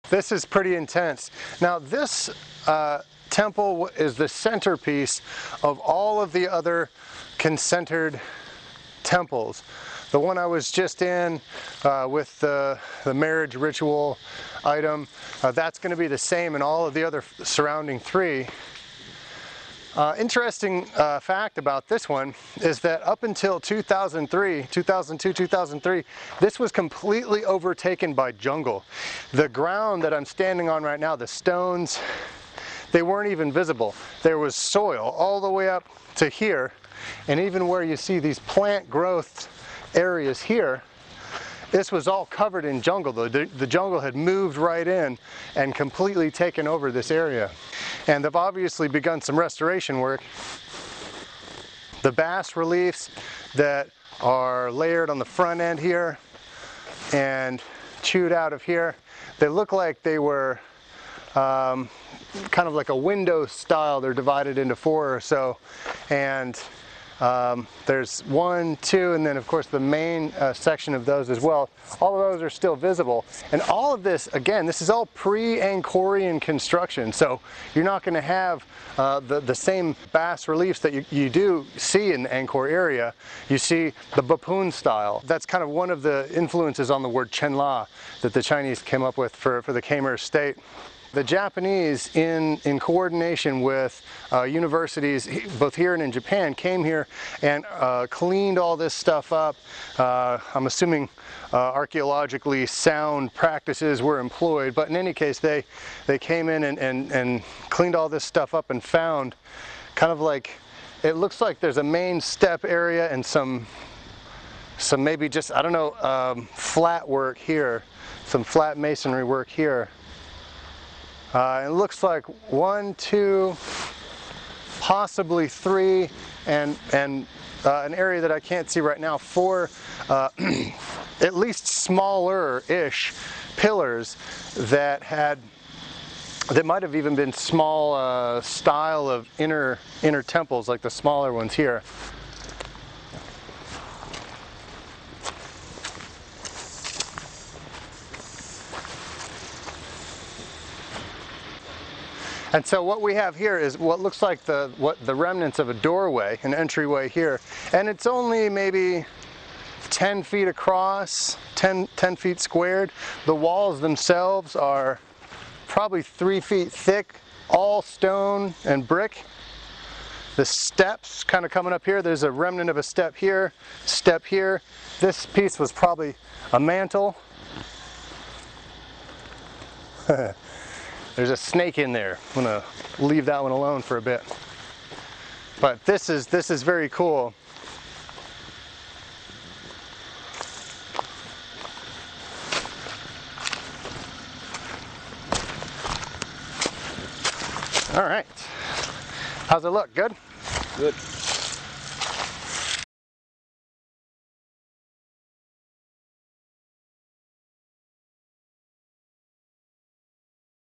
This is pretty intense. Now this temple is the centerpiece of all of the other concentered temples. The one I was just in with the marriage ritual item, that's going to be the same in all of the other surrounding three. Interesting fact about this one is that up until 2002, 2003, this was completely overtaken by jungle. The ground that I'm standing on right now, the stones, they weren't even visible. There was soil all the way up to here, and even where you see these plant growth areas here, this was all covered in jungle. The jungle had moved right in and completely taken over this area. And they've obviously begun some restoration work. The bas reliefs that are layered on the front end here and chewed out of here, they look like they were kind of like a window style. They're divided into four or so, and there's 1, 2, and then of course the main section of those as well. All of those are still visible, and all of this, again, this is all pre-Angkorian construction, so you're not going to have the same bas reliefs that you do see in the Angkor area. You see the Bapun style. That's kind of one of the influences on the word Chenla that the Chinese came up with for the Khmer state. The Japanese, in coordination with universities, both here and in Japan, came here and cleaned all this stuff up. I'm assuming archaeologically sound practices were employed, but in any case, they came in and cleaned all this stuff up and found kind of like, it looks like there's a main step area and some maybe just, I don't know, flat work here, some flat masonry work here. It looks like 1, 2, possibly 3, and an area that I can't see right now, 4 at least smaller-ish pillars that might have even been small style of inner temples, like the smaller ones here. And so what we have here is what looks like the remnants of a doorway, an entryway here, and it's only maybe 10 feet across, 10 feet squared. The walls themselves are probably 3 feet thick, all stone and brick. The steps kind of coming up here, there's a remnant of a step here. This piece was probably a mantle. There's a snake in there. I'm gonna leave that one alone for a bit. But this is very cool. All right. How's it look? Good? Good.